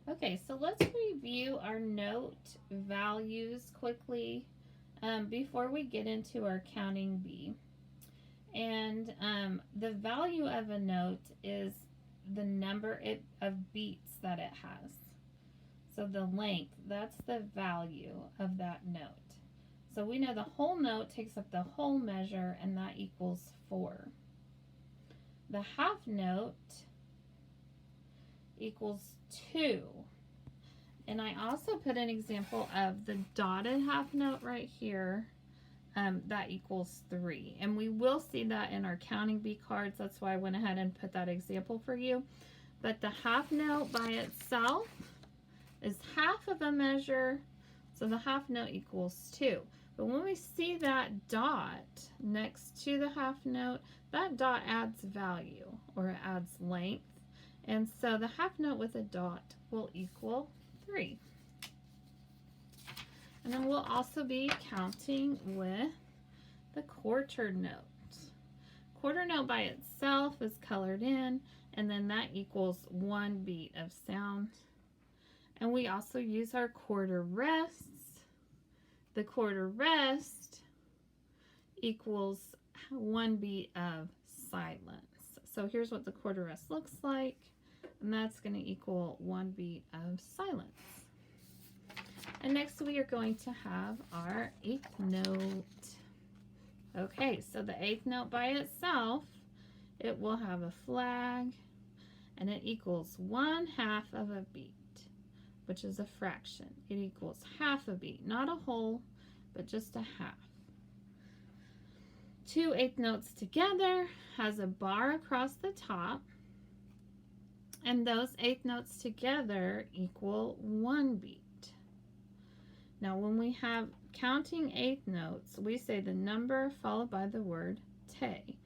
Okay, so let's review our note values quickly before we get into our counting bee. And the value of a note is the number of beats that it has. So the length, that's the value of that note. So we know the whole note takes up the whole measure, and that equals 4. The half note equals 2. And I also put an example of the dotted half note right here. That equals 3. And we will see that in our counting bee cards. That's why I went ahead and put that example for you. But the half note by itself is half of a measure, so the half note equals 2. But when we see that dot next to the half note, that dot adds value, or it adds length. And so the half note with a dot will equal 3. And then we'll also be counting with the quarter note. Quarter note by itself is colored in, and then that equals 1 beat of sound. And we also use our quarter rests. The quarter rest equals 1 beat of silence. So here's what the quarter rest looks like, and that's going to equal 1 beat of silence. And next we are going to have our 8th note. Okay, so the 8th note by itself, it will have a flag, and it equals 1/2 of a beat, which is a fraction. It equals half a beat, not a whole, but just a half. 2 8th notes together has a bar across the top, and those 8th notes together equal 1 beat. Now when we have counting 8th notes, we say the number followed by the word te.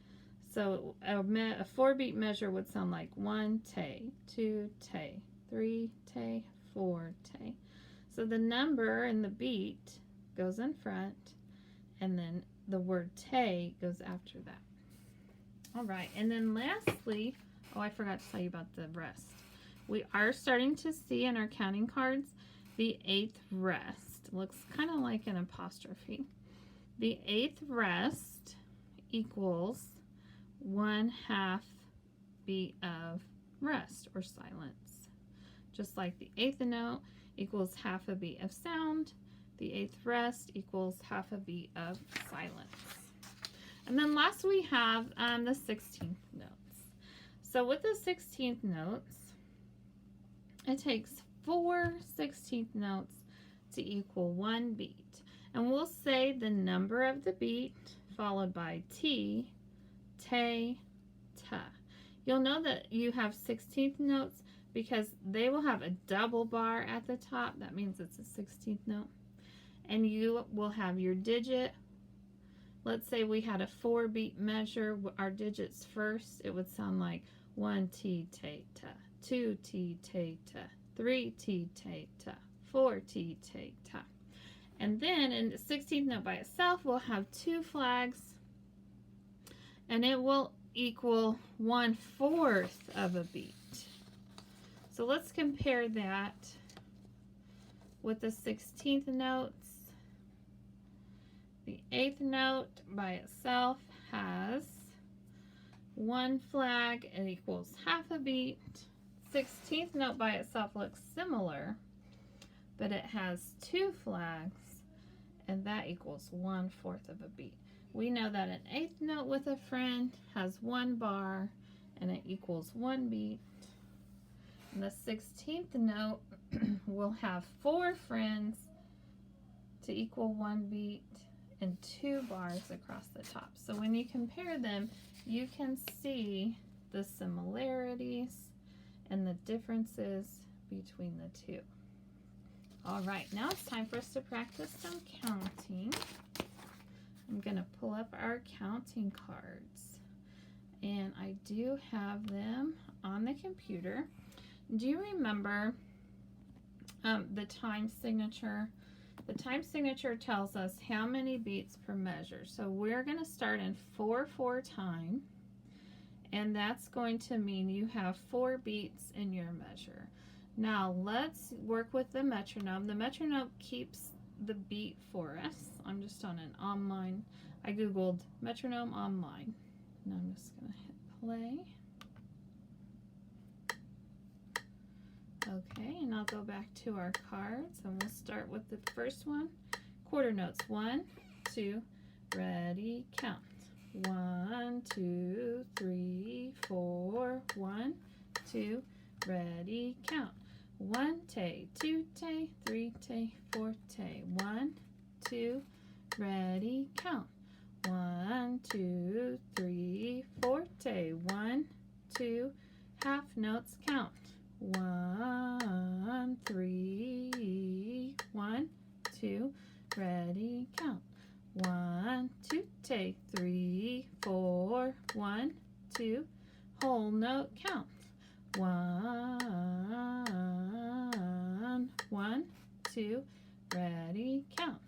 So a 4-beat measure would sound like 1 te, 2 te, 3 te, 4 te. So the number in the beat goes in front, and then the word te goes after that. All right, and then lastly, oh, I forgot to tell you about the rest. We are starting to see in our counting cards the 8th rest. Looks kind of like an apostrophe. The 8th rest equals 1/2 beat of rest or silence. Just like the 8th note equals half a beat of sound, the 8th rest equals half a beat of silence. And then last we have the 16th notes. So with the 16th notes, it takes 4 16th notes to equal 1 beat. And we'll say the number of the beat followed by T, te, ta. You'll know that you have 16th notes because they will have a double bar at the top. That means it's a 16th note. And you will have your digit. Let's say we had a 4-beat measure, our digits first, it would sound like 1 T, te, ta, 2 T, te, ta, 3 T, te, ta, 4 T, te, ta. And then in the 16th note by itself, we'll have 2 flags, and it will equal 1/4 of a beat. So let's compare that with the 16th notes. The 8th note by itself has 1 flag, it equals half a beat. 16th note by itself looks similar, but it has 2 flags, and that equals 1/4 of a beat. We know that an 8th note with a friend has 1 bar, and it equals 1 beat. And the 16th note will have 4 friends to equal 1 beat and 2 bars across the top. So when you compare them, you can see the similarities and the differences between the two. All right, now it's time for us to practice some counting. I'm going to pull up our counting cards, and I do have them on the computer. Do you remember the time signature? The time signature tells us how many beats per measure. So we're going to start in 4/4 time, and that's going to mean you have 4 beats in your measure. Now let's work with the metronome. The metronome keeps the beat for us. I'm just on an online, I googled metronome online. Now I'm just going to hit play. Okay, and I'll go back to our cards and we'll start with the first one. Quarter notes. 1, 2, ready, count. 1, 2, 3, 4. 1, 2, ready, count. 1 tay, 2 tay, 3 tay, 4 tay. 1, 2, ready, count. 1, 2, 3, 4 tay. 1, 2, half notes, count. 1, 3, 1, 2, ready, count. 1, 2 tay, 3, 4. 1, 2, whole note, count. 1, 1, 2, ready, count.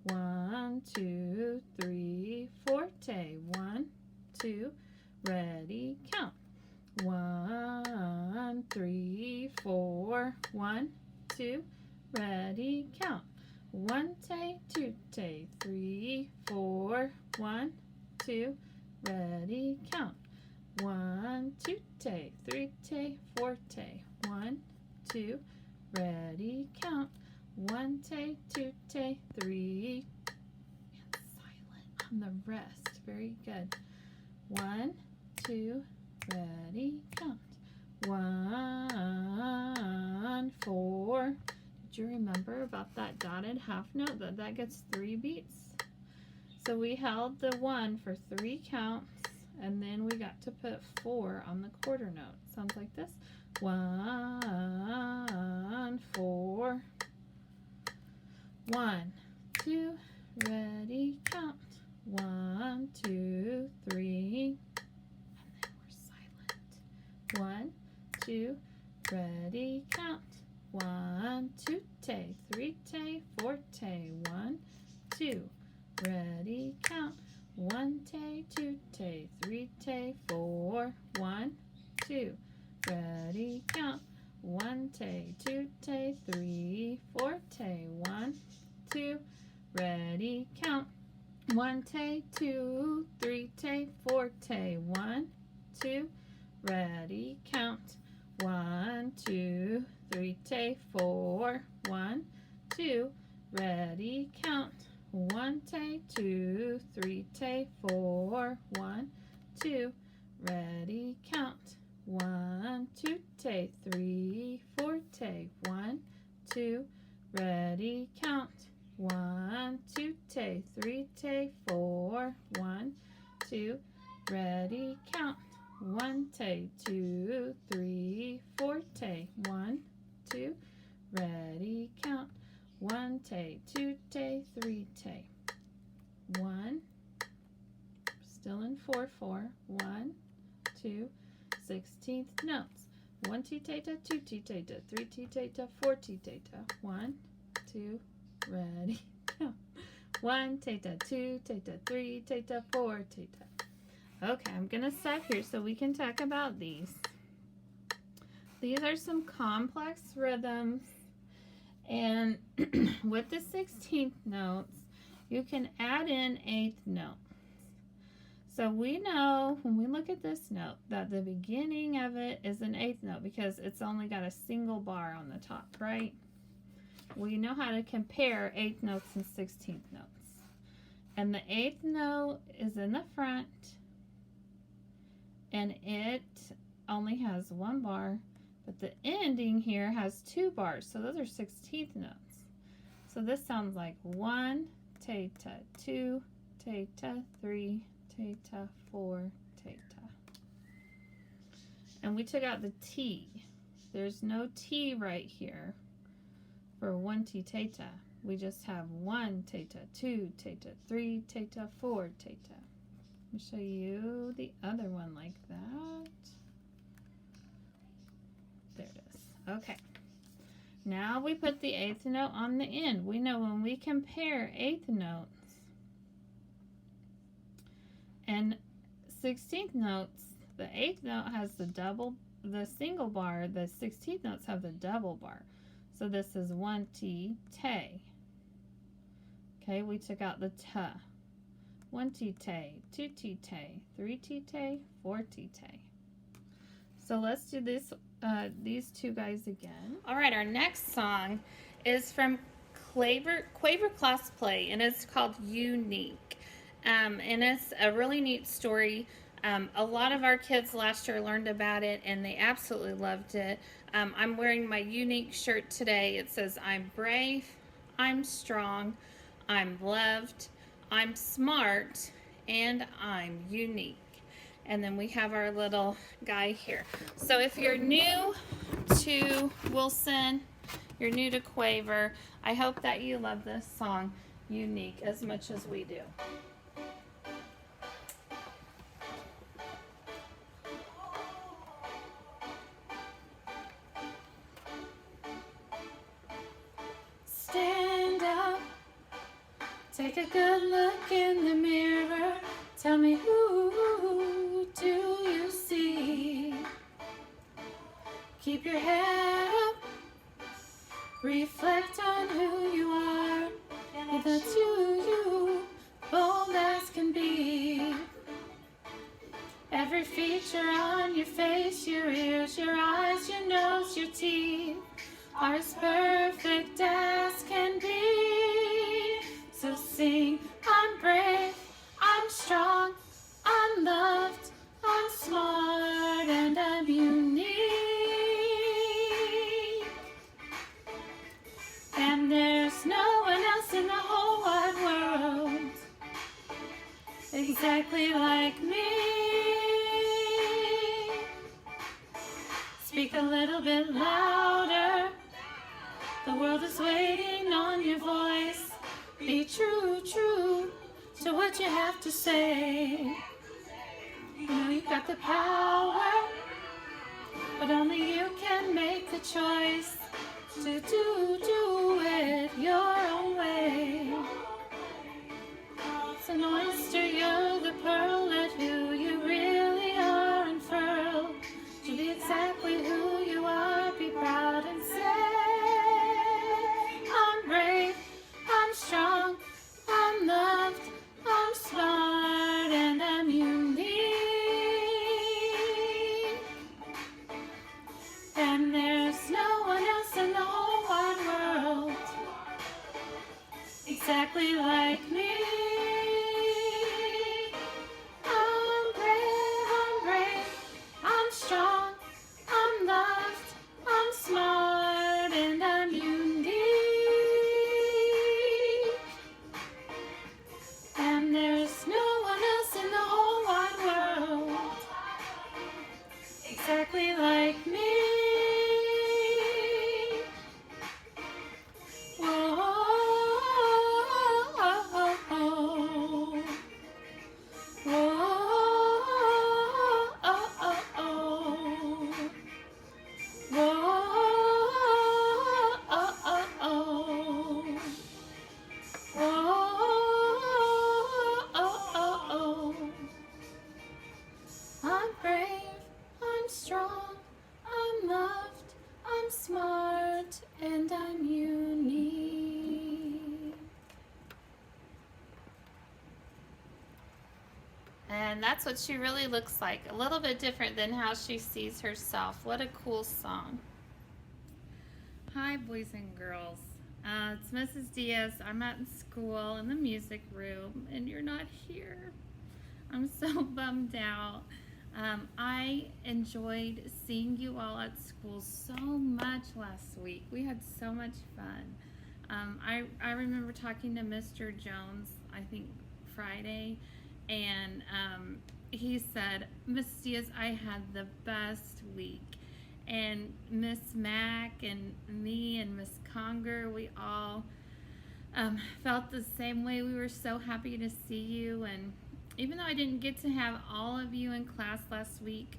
1, 2, 3, 4 tay. 1, 2, ready, count. 1, 3, 4. 1, 2, ready, count. 1 tay, 2 tay, 3, 4. 1, 2, ready, count. 1, 2 tay, 3 tay, 4 tay. 1, 2, ready, count. 1 tay, 2 tay, 3, and silent on the rest. Very good. 1, 2, ready, count. 1, 4. Did you remember about that dotted half note? That gets 3 beats. So we held the 1 for 3 counts, and then we got to put 4 on the quarter note. Sounds like this. 1, 4. 1, 2, ready, count. 1, 2, 3. And then we're silent. 1, 2, ready, count. 1, 2 tay, 3 tay, 4 tay. 1, 2, ready, count. 1 tay, 2 tay, 3 tay, 4. 1, 2, ready, count. 1 tay, 2 tay, 3, 4 tay. 1, 2, ready, count. 1 tay, 2, 3 tay, 4 tay. 1, 2, ready, count. 1, 2, 3 tay, 4. 1, 2, ready, count. 1 tay, 2, 3 tay, 4. 1, 2, ready, count. 1, 2 tay, 3, 4 tay. 1, 2, ready, count. 1, 2 tay, 3 tay, 4. 1, 2, ready, count. 1 tay, 2, 3, 4 tay. 1, 2, ready, count. 1 tay, 2 tay, 3 tay. 1, still in 4/4. 1, 2, 16th notes. 1 T theta, 2 T theta, 3 T theta, 4 T theta. 1, 2, ready, count. 1 theta, 2 theta, 3 theta, 4 theta. Okay, I'm gonna stop here so we can talk about these. These are some complex rhythms, and with the 16th notes, you can add in 8th notes. So we know when we look at this note that the beginning of it is an 8th note because it's only got a single bar on the top, right? We know how to compare 8th notes and 16th notes. And the 8th note is in the front, and it only has 1 bar, but the ending here has 2 bars, so those are 16th notes. So this sounds like 1 theta, 2 theta, 3 theta, 4 theta. And we took out the T. There's no T right here for 1 T theta. We just have 1 theta, 2 theta, 3 theta, 4 theta. Let me show you the other one like that. There it is. Okay. Now we put the 8th note on the end. We know when we compare 8th notes and 16th notes, the 8th note has the double the single bar, the 16th notes have the double bar. So this is 1 T, te. Okay, we took out the t. 1 T, te, 2 T, te, 3 T, te, 4 T, te. So let's do this, these two guys again. All right, our next song is from Quaver Class Play, and it's called Unique. And it's a really neat story. A lot of our kids last year learned about it, and they absolutely loved it. I'm wearing my Unique shirt today. It says, I'm brave, I'm strong, I'm loved, I'm smart, and I'm unique. And then we have our little guy here. So if you're new to Wilson, you're new to Quaver, I hope that you love this song, Unique, as much as we do. Stand up, take a good look in the mirror. Tell me, who do you see? Keep your head up, reflect on who you are. That's you, bold as can be. Every feature on your face, your ears, your eyes, your nose, your teeth are as perfect as can be. So sing, I'm brave, I'm strong, I'm loved, I'm smart, and I'm unique. And there's no one else in the whole wide world exactly like me. Speak a little bit louder. The world is waiting on your voice. Be true, true to what you have to say. You know you've got the power, but only you can make the choice to do it your own way. It's an oyster, you're the pearl, let who you really are unfurl. To be exactly who you are, be proud and say, I'm brave, I'm strong, I'm loved, I'm smart, and I'm unique. And there's no one else in the whole wide world exactly like me. I'm brave, I'm strong, I'm loved, I'm smart, and I'm unique. And there's no one else in the whole wide world exactly like me. I'm brave, I'm strong, I'm loved, I'm smart, and I'm unique. And that's what she really looks like. A little bit different than how she sees herself. What a cool song. Hi, boys and girls. It's Mrs. Diaz. I'm at school in the music room, and you're not here. I'm so bummed out. I enjoyed seeing you all at school so much last week. We had so much fun. I remember talking to Mr. Jones, I think Friday, and he said, Miss Diaz, I had the best week. And Miss Mack and me and Miss Conger, we all felt the same way. We were so happy to see you, and even though I didn't get to have all of you in class last week,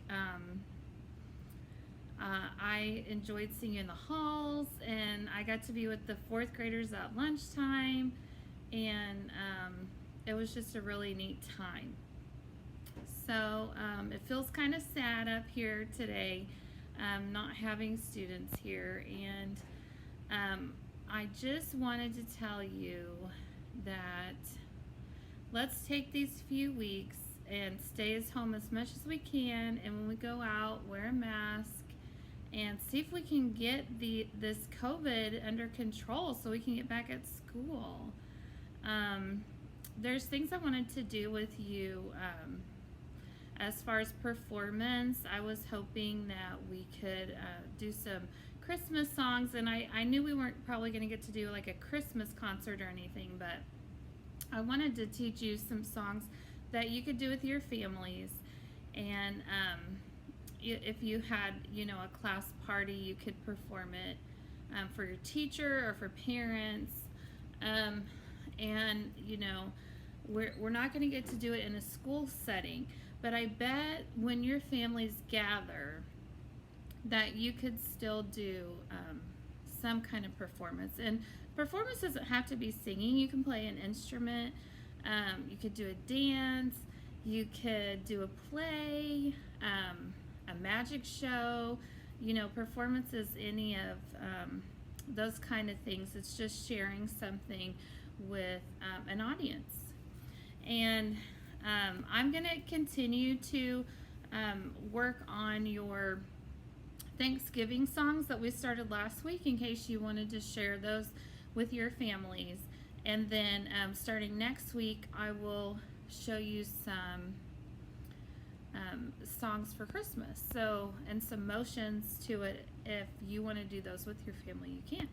I enjoyed seeing you in the halls, and I got to be with the 4th graders at lunchtime, and it was just a really neat time. So it feels kind of sad up here today. not having students here, and I just wanted to tell you that let's take these few weeks and stay as home as much as we can, and when we go out, wear a mask and see if we can get this COVID under control so we can get back at school. There's things I wanted to do with you. As far as performance, I was hoping that we could do some Christmas songs, and I knew we weren't probably going to get to do like a Christmas concert or anything, but I wanted to teach you some songs that you could do with your families. And if you had, a class party, you could perform it for your teacher or for parents. And we're not going to get to do it in a school setting, but I bet when your families gather that you could still do some kind of performance. And performance doesn't have to be singing. You can play an instrument. You could do a dance. You could do a play, a magic show. Performance is any of those kind of things. It's just sharing something with an audience. And I'm going to continue to work on your Thanksgiving songs that we started last week in case you wanted to share those with your families. And then starting next week, I will show you some songs for Christmas. And some motions to it. If you want to do those with your family, you can.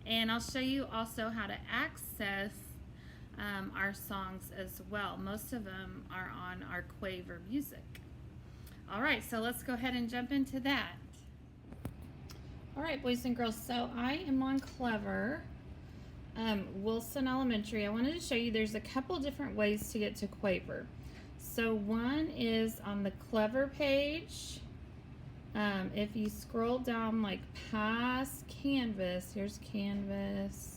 And I'll show you also how to access our songs as well. Most of them are on our Quaver Music. All right, so let's go ahead and jump into that. All right, boys and girls, so I am on Clever, Wilson Elementary. I wanted to show you there's a couple different ways to get to Quaver. So one is on the Clever page. If you scroll down like past Canvas, here's Canvas.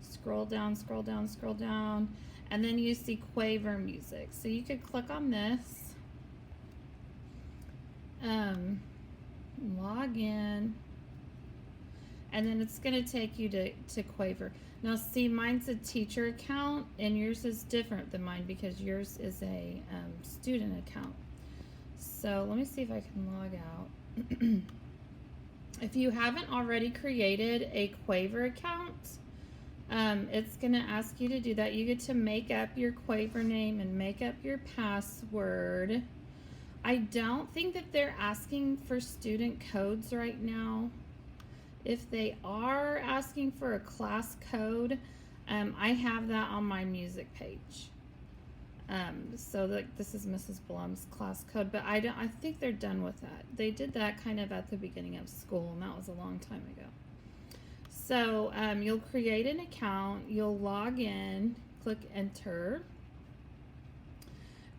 Scroll down, scroll down, scroll down, and then you see Quaver Music. So you could click on this, log in, and then it's going to take you to Quaver. Now see, mine's a teacher account and yours is different than mine because yours is a student account. So let me see if I can log out. If you haven't already created a Quaver account, it's going to ask you to do that. You get to make up your Quaver name and make up your password. I don't think that they're asking for student codes right now. If they are asking for a class code, I have that on my music page. So this is Mrs. Blum's class code, but I think they're done with that. They did that kind of at the beginning of school, and that was a long time ago. So you'll create an account, you'll log in, click enter,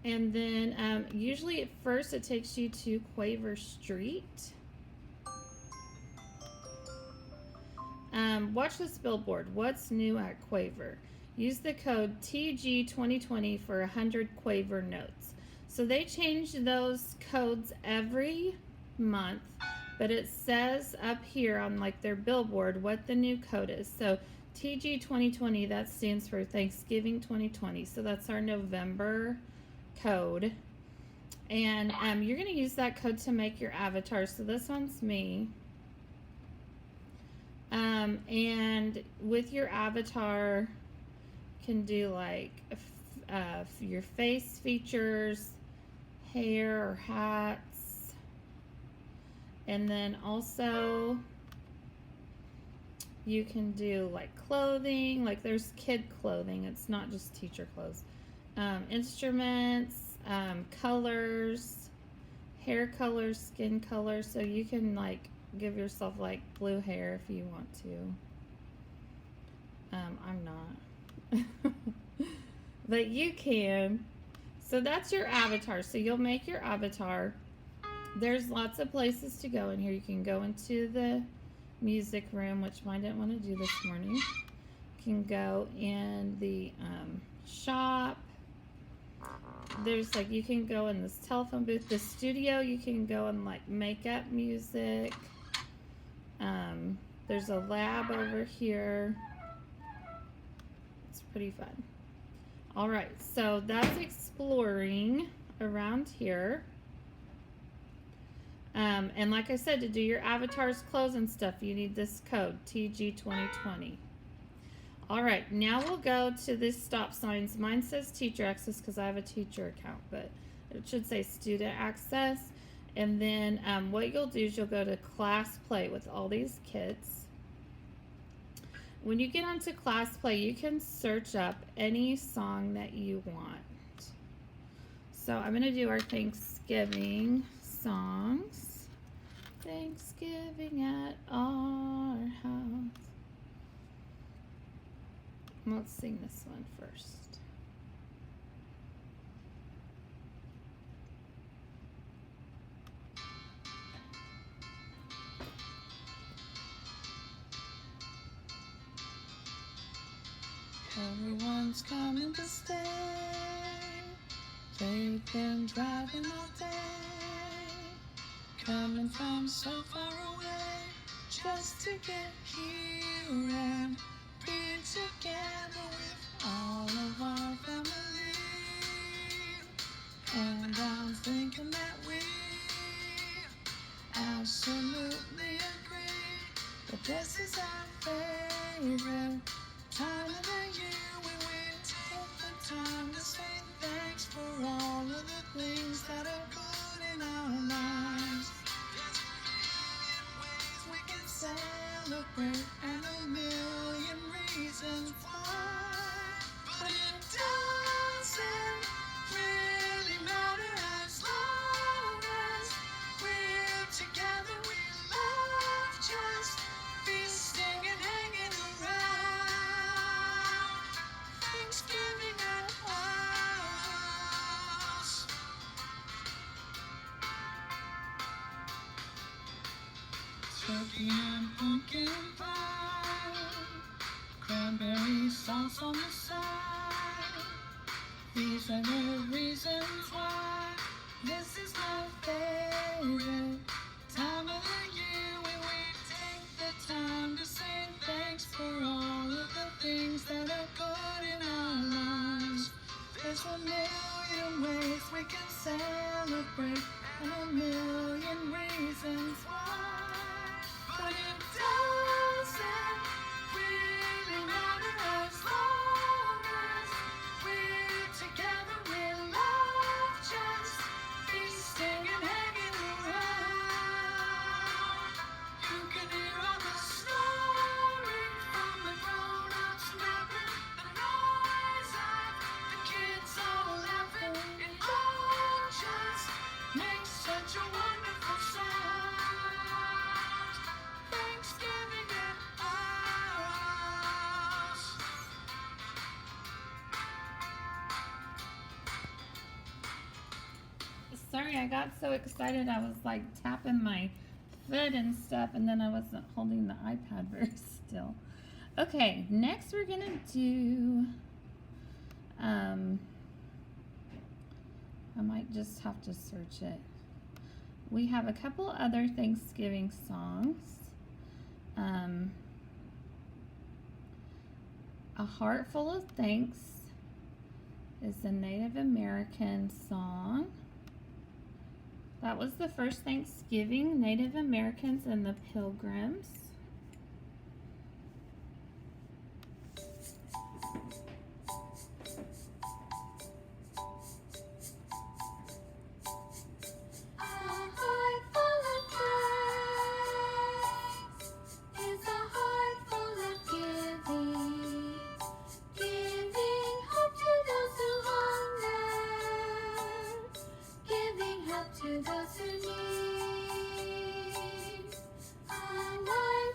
and then usually at first it takes you to Quaver Street. Watch this billboard. What's new at Quaver? Use the code TG2020 for 100 Quaver notes. So they change those codes every month, but it says up here on like their billboard what the new code is. So TG2020, that stands for Thanksgiving 2020. So that's our November code. And you're going to use that code to make your avatar. So this one's me. And with your avatar, you can do like your face features, hair or hats, and then also you can do like clothing, like there's kid clothing, it's not just teacher clothes, instruments, colors, hair colors, skin colors, so you can like give yourself like blue hair if you want to. I'm not. But you can. So that's your avatar. So you'll make your avatar. There's lots of places to go in here. You can go into the music room, which mine didn't want to do this morning. You can go in the shop. there's like, you can go in this telephone booth. The studio, you can go and like make up music. There's a lab over here. It's pretty fun. All right, so that's exploring around here. And like I said, to do your avatar's clothes and stuff, you need this code, TG2020. All right, now we'll go to this stop signs. Mine says teacher access because I have a teacher account, but it should say student access. And then what you'll do is you'll go to class play with all these kids. When you get onto class play, you can search up any song that you want. So I'm going to do our Thanksgiving songs. Thanksgiving at our house. Let's sing this one first. Everyone's coming to stay. They've been driving all day, coming from so far away, just to get here and be together with all of our family. And I'm thinking that we absolutely agree that this is our favorite time of the year, when we take the time to say thanks for all of the things that are good in our lives. There's a million ways we can celebrate and a million reasons why, but it doesn't really matter as long as we're together. We love just feasting and hanging around. Thanksgiving at us. Turkey and pumpkin pie, cranberry sauce on the side. These are the reasons why this is my favorite time of the year, when we take the time to say thanks for all of the things that are good in our lives. There's a million ways we can celebrate and a million reasons why, but it doesn't really matter as long as we're together. We love just feasting and hanging around. You can hear all the snoring from the grown-ups napping, the noise of the kids all laughing. It all just makes such a wonderful sound. Thanksgiving at us. Sorry, I got so excited I was like tapping my foot and stuff, and then I wasn't holding the iPad very still. Okay, next we're gonna do I might just have to search it. We have a couple other Thanksgiving songs. A Heart Full of Thanks is a Native American song. That was the first Thanksgiving, Native Americans and the Pilgrims. To those who need a life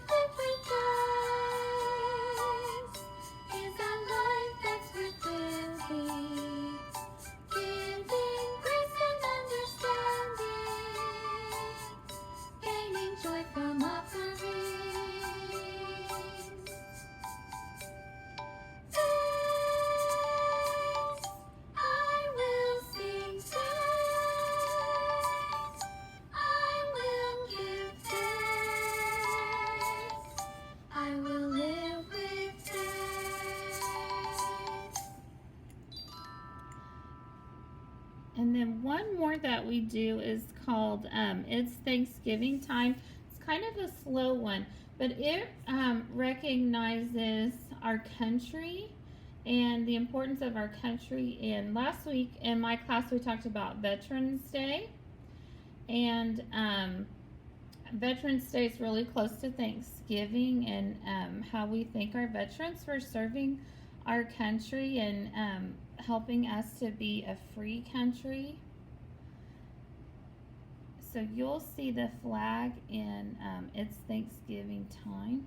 And then one more that we do is called It's Thanksgiving Time. It's kind of a slow one, but it recognizes our country and the importance of our country. And last week in my class, we talked about Veterans Day. And Veterans Day is really close to Thanksgiving, and how we thank our veterans for serving our country and helping us to be a free country. So you'll see the flag in It's Thanksgiving Time.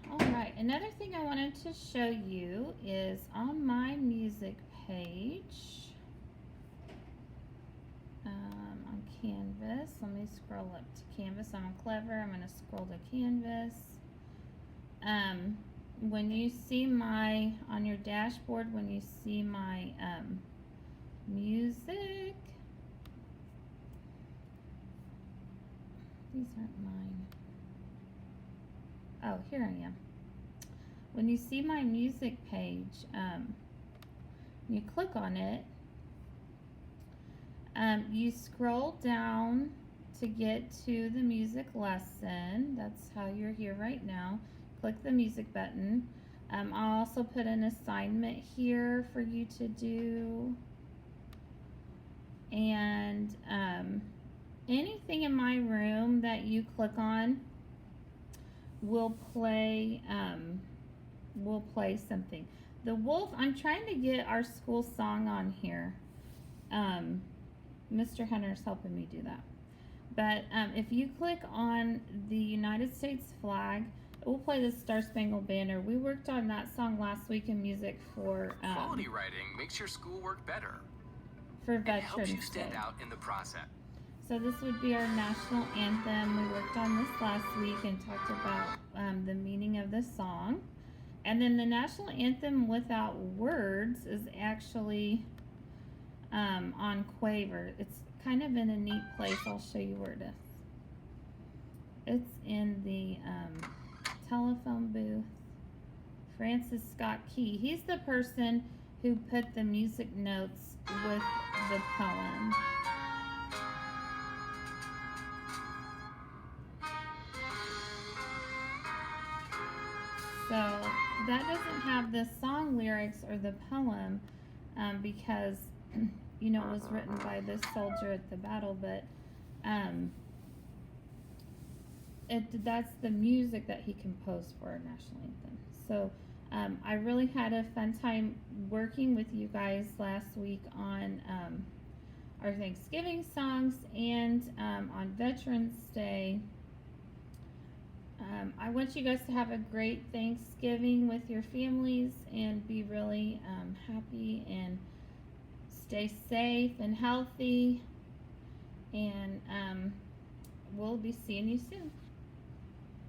Alright, another thing I wanted to show you is on my music page, on Canvas. Let me scroll up to Canvas. I'm clever. I'm going to scroll to Canvas. When you see on your dashboard, when you see my music, these aren't mine. Oh, here I am. When you see my music page, you click on it, you scroll down to get to the music lesson. That's how you're here right now. Click the music button. I'll also put an assignment here for you to do. And anything in my room that you click on will play something. The wolf, I'm trying to get our school song on here. Mr. Hunter's helping me do that. But if you click on the United States flag, it will play the Star Spangled Banner. We worked on that song last week in music for quality writing makes your schoolwork better. For Veterans It helps you stand out in the process. So this would be our national anthem. We worked on this last week and talked about the meaning of the song. And then the national anthem without words is actually on Quaver. It's kind of in a neat place. I'll show you where it is. It's in the telephone booth. Francis Scott Key. He's the person who put the music notes with the poem. So that doesn't have the song lyrics or the poem because, you know, it was written by this soldier at the battle, but that's the music that he composed for our national anthem. So I really had a fun time working with you guys last week on our Thanksgiving songs, and on Veterans Day, I want you guys to have a great Thanksgiving with your families and be really happy and stay safe and healthy. And we'll be seeing you soon.